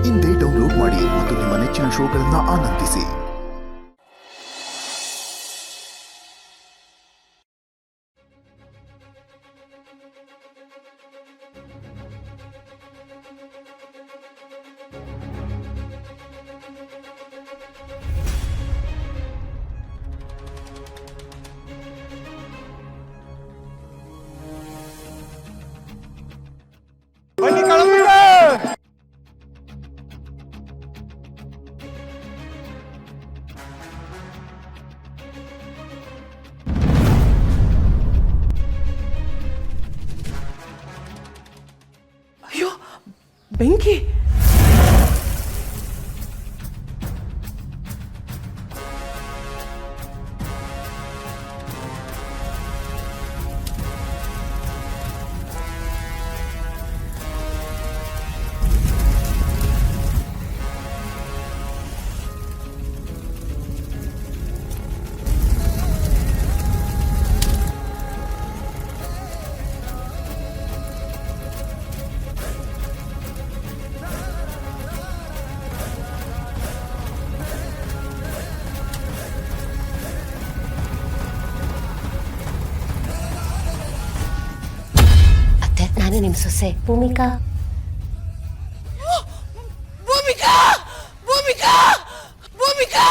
ಇಂದೇ ಡೌನ್ಲೋಡ್ ಮಾಡಿ ಮತ್ತು ನಿಮ್ಮ ನೆಚ್ಚಿನ ಶೋಗಳನ್ನು ಆನಂದಿಸಿ. ಅಯ್ಯೋ ಬೆಂಕಿ! ನಾನು ನಿಮ್ಮ ಸೊಸೆ ಭೂಮಿಕಾ. ಭೂಮಿಕಾ! ಭೂಮಿಕಾ! ಭೂಮಿಕಾ!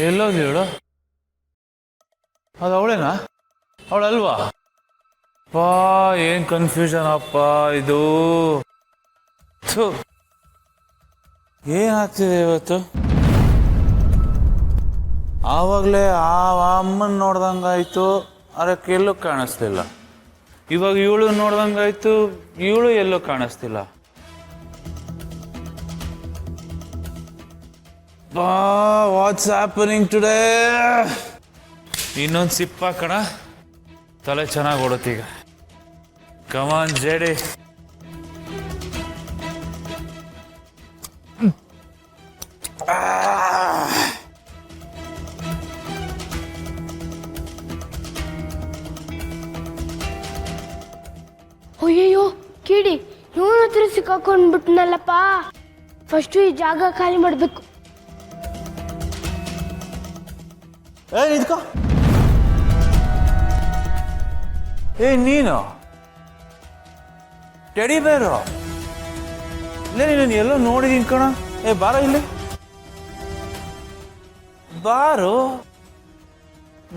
ಎಲ್ಲೋಗಿ ಹೇಳು? ಅದು ಅವಳೇನಾ? ಅವಳಲ್ವಾ? ಪಾ ಏನ್ ಕನ್ಫ್ಯೂಷನ್ ಅಪ್ಪ ಇದು. ಏನಾಗ್ತಿದೆ ಇವತ್ತು? ಆವಾಗಲೇ ಆ ಅಮ್ಮನ ನೋಡ್ದಂಗಾಯ್ತು, ಅದಕ್ಕೆ ಎಲ್ಲೂ ಕಾಣಿಸ್ತಿಲ್ಲ. ಇವಾಗ ಇವಳು ನೋಡ್ದಂಗಾಯ್ತು, ಇವಳು ಎಲ್ಲೂ ಕಾಣಿಸ್ತಿಲ್ಲ. What's happening today? ಇನ್ನೊಂದು ಸಿಪ್ಪ ಕಣ, ತಲೆ ಚೆನ್ನಾಗಿ ಓಡುತ್ತೀಗ. ಕಮಾನ್ ಜೇಡಿ. ಅಯ್ಯಯ್ಯೋ ಕಿಡಿ, ಇವನ ಹತ್ರ ಸಿಕ್ಕಾಕೊಂಡ್ಬಿಟ್ನಲ್ಲಪ್ಪ. ಫಸ್ಟು ಈ ಜಾಗ ಖಾಲಿ ಮಾಡಬೇಕು. ನಿಂತ್ಕೋ. ನೀನು ಟೆಡಿ ಬೇರು ಇಲ್ಲೇ, ನೀನು ಎಲ್ಲೋ ನೋಡಿದೀನಿ ಕಣ. ಬಾರೋ ಇಲ್ಲಿ, ಬಾರೋ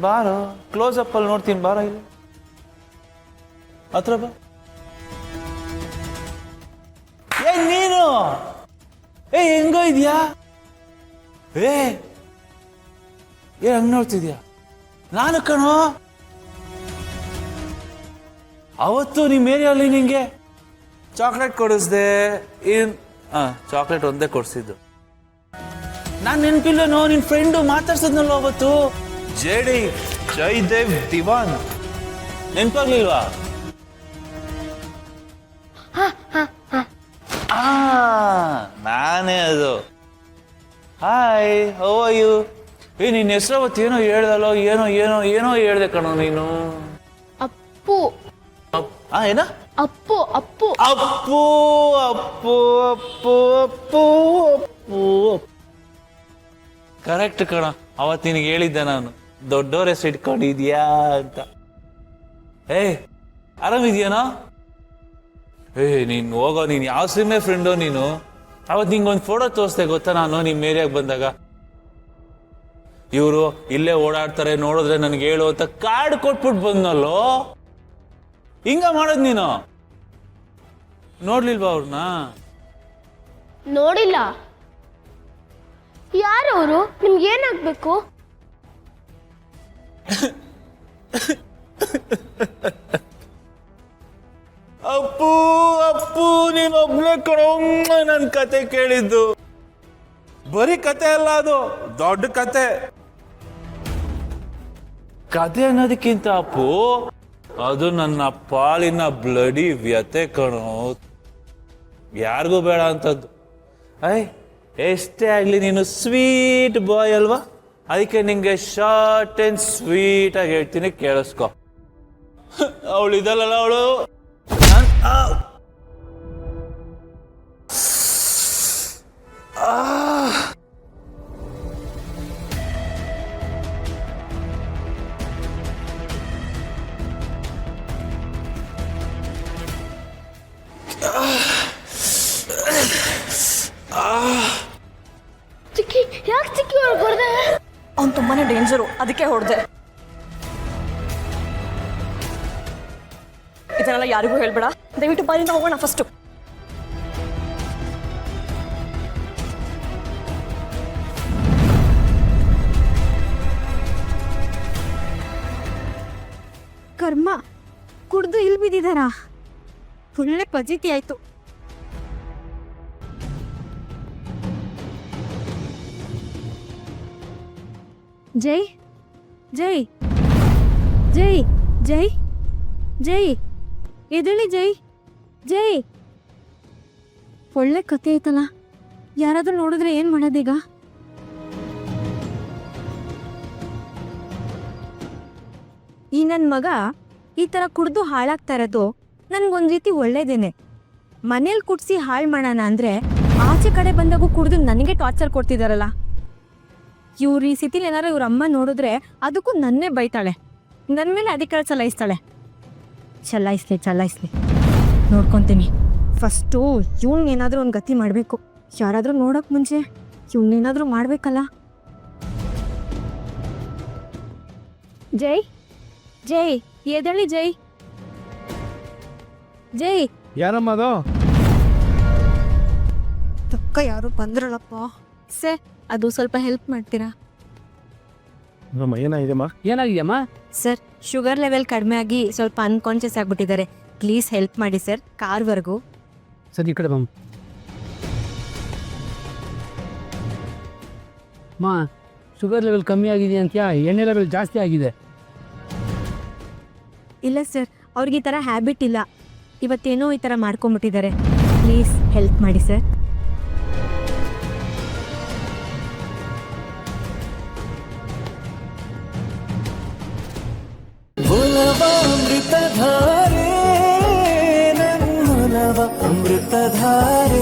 ಬಾರೋ, ಕ್ಲೋಸ್ ಅಪ್ ಅಲ್ಲಿ ನೋಡ್ತೀನಿ. ಬಾರೋ ಇಲ್ಲಿ ಹತ್ರ ಬಾ. ನೀನು ಹೆಂಗೋ ಇದೆಯಾ? ಹಂಗ್ ನೋಡ್ತಿದ್ಯಾ? ನಾನು ಕಣೋ ಅವತ್ತು ನಿಮ್ಮ ಏರಿಯಲ್ಲಿ ನಿಂಗೆ ಚಾಕ್ಲೇಟ್ ಕೊಡಿಸ್ದೆ. ಚಾಕ್ಲೇಟ್ ಒಂದೇ ಕೊಡ್ಸಿದ್ದು. ನಾನು ನೆನಪಿಲ್ಲನೋ, ನಿನ್ ಫ್ರೆಂಡು ಮಾತಾಡ್ಸದ್ನಲ್ವ ಅವತ್ತು, ಜೇಡಿ ಜಯದೇವ್ ದಿವಾನ್. ನೆನಪಾಗ್ಲಿಲ್ವಾ? ನಾನೇ ಅದು. Hi, how are you? ನಿನ್ನ ಹೆಸರು ಅವತ್ತು ಏನೋ ಹೇಳ್ದಲ್ಲೋ, ಏನೋ ಏನೋ ಏನೋ ಹೇಳ್ದೆ ಕಣೋ ನೀನು. ಅಪ್ಪು. ಏನ? ಅಪ್ಪು ಅಪ್ಪು ಅಪ್ಪು ಅಪ್ಪು ಅಪ್ಪು ಅಪ್ಪು ಅಪ್ಪು. ಕರೆಕ್ಟ್ ಕಣ, ಅವತ್ತು ನಿನಗೆ ಹೇಳಿದ್ದೆ ನಾನು, ದೊಡ್ಡವ್ರ ಹೆಸರು ಇಟ್ಕೊಂಡಿದ್ಯಾ ಅಂತ. ಆರಾಮಿದ್ಯಾನೋ? ನೀನು ಹೋಗೋ, ನೀನು ಯಾವ ಸಿಮ್ಮೆ ಫ್ರೆಂಡೋ ನೀನು. ಅವತ್ತು ನಿಂಗೊಂದು ಫೋಟೋ ತೋರಿಸ್ದೆ ಗೊತ್ತಾ ನಾನು ನಿಮ್ಮ ಏರಿಯಾಗೆ ಬಂದಾಗ. ಇವರು ಇಲ್ಲೇ ಓಡಾಡ್ತಾರೆ, ನೋಡಿದ್ರೆ ನನಗೆ ಹೇಳು ಅಂತ ಕಾರ್ಡ್ ಕೊಟ್ಬಿಟ್ಟು ಬಂದ್ನಲ್ಲೋ. ಹಿಂಗ ಮಾಡೋದು ನೀನು? ನೋಡ್ಲಿಲ್ವಾ ಅವ್ರನ್ನ? ನೋಡಿಲ್ಲ. ಯಾರವರು? ನಿಮ್ಗೆ ಏನಾಗ್ಬೇಕು? ಅಪ್ಪು ಅಪ್ಪು ನೀನೊಬ್ನೇ ಕಣೋ ನನ್ನ ಕತೆ ಕೇಳಿದ್ದು. ಬರೀ ಕತೆ ಅಲ್ಲ, ಅದು ದೊಡ್ಡ ಕತೆ. ಕತೆ ಅನ್ನೋದಕ್ಕಿಂತ ಅಪ್ಪು ಅದು ನನ್ನ ಪಾಲಿನ ಬ್ಲಡಿ ವ್ಯತೆ ಕಣೋ. ಯಾರಿಗೂ ಬೇಡ ಅಂತದ್ದು. ಎಷ್ಟೇ ಆಗ್ಲಿ ನೀನು ಸ್ವೀಟ್ ಬಾಯ್ ಅಲ್ವಾ, ಅದಕ್ಕೆ ನಿಂಗೆ ಶಾರ್ಟ್ ಅಂಡ್ ಸ್ವೀಟ್ ಆಗಿ ಹೇಳ್ತೀನಿ, ಕೇಳಿಸ್ಕೊ. ಅವಳು ಇದಲ್ಲ ಅವಳು. ಚಿಕ್ಕಿ, ಯಾಕೆ ಚಿಕ್ಕಿ ಒಳಗೆ ಹೊಡೆದೆ? ಅವ್ನು ತುಂಬಾನೇ ಡೇಂಜರು, ಅದಕ್ಕೆ ಹೊಡೆದೆ. ಇದನ್ನೆಲ್ಲ ಯಾರಿಗೂ ಹೇಳ್ಬೇಡ, ದಯವಿಟ್ಟು ಬಾಯಿಂದ ಹೋಗೋಣ ಫಸ್ಟು. ಕರ್ಮ, ಕುಡ್ದು ಇಲ್ಲಿ ಬಿದ್ದಿದಾರ. ಒಳ್ಳೆ ಪಜಿತಿ ಆಯ್ತು. ಜೈ ಜೈ ಜೈ ಜೈ ಜೈ ಎದಳಿ ಜೈ ಜೈ. ಒಳ್ಳೆ ಕತೆ ಐತಲ್ಲ, ಯಾರಾದ್ರೂ ನೋಡಿದ್ರೆ ಏನ್ ಮಾಡೋದೀಗ? ಈ ನನ್ನ ಮಗ ಈ ಥರ ಕುಡ್ದು ಹಾಳಾಗ್ತಾ ಇರೋದು ನನಗೊಂದು ರೀತಿ ಒಳ್ಳೇದೇನೆ. ಮನೇಲಿ ಕುಡ್ಸಿ ಹಾಳು ಮಾಡೋಣ ಅಂದರೆ ಆಚೆ ಕಡೆ ಬಂದಾಗೂ ಕುಡ್ದು ನನಗೆ ಟಾರ್ಚರ್ ಕೊಡ್ತಿದ್ದಾರಲ್ಲ. ಇವ್ರು ಈ ಸ್ಥಿತಿಲಿ ಏನಾರು ಇವ್ರ ಅಮ್ಮ ನೋಡಿದ್ರೆ ಅದಕ್ಕೂ ನನ್ನೇ ಬೈತಾಳೆ, ನನ್ನ ಮೇಲೆ ಅಧಿಕಾರ ಚಲಾಯಿಸ್ಲಿ ನೋಡ್ಕೊತೀನಿ. ಫಸ್ಟು ಏನಾದರೂ ಒಂದು ಗತಿ ಮಾಡಬೇಕು. ಯಾರಾದರೂ ನೋಡೋಕೆ ಮುಂಚೆ ಏನಾದರೂ ಮಾಡಬೇಕಲ್ಲ. ಜೈ ಜೈ ಎದಳಿ ಜೈ ಜೈ. ಯಾರಮ್ಮ ಅದು? ತಕ್ಕ ಯಾರು ಬಂದ್ರಲ್ಲಪ್ಪ. ಸರ್, ಅದು ಸ್ವಲ್ಪ ಹೆಲ್ಪ್ ಮಾಡ್ತೀರಾ? ಏನಾಗಿದೆಮ್ಮ? ಏನಾಗಿದೆಯಮ್ಮ? ಸರ್, ಶುಗರ್ ಲೆವೆಲ್ ಕಡಿಮೆ ಆಗಿ ಸ್ವಲ್ಪ ಅನ್ಕಾನ್ಷಿಯಸ್ ಆಗಿಬಿಟ್ಟಿದ್ದಾರೆ. ಪ್ಲೀಸ್ ಹೆಲ್ಪ್ ಮಾಡಿ ಸರ್, ಕಾರ್ವರೆಗೂ. ಸರಿ, ಈ ಕಡೆ ಬಮ್ಮ. ಶುಗರ್ ಲೆವೆಲ್ ಕಮ್ಮಿ ಆಗಿದೆ ಅಂತ್ಯಾ? ಎಣ್ಣೆ ಲೆವೆಲ್ ಜಾಸ್ತಿ ಆಗಿದೆ. ಇಲ್ಲ ಸರ್, ಅವ್ರಿಗೆ ಈ ಥರ ಹ್ಯಾಬಿಟ್ ಇಲ್ಲ. ಇವತ್ತೇನೋ ಈ ಥರ ಮಾಡ್ಕೊಂಬಿಟ್ಟಿದ್ದಾರೆ. ಪ್ಲೀಸ್ ಹೆಲ್ಪ್ ಮಾಡಿ ಸರ್. ಅಮೃತಧಾರೆ ನನ್ನೊಲವ ಅಮೃತಧಾರೆ.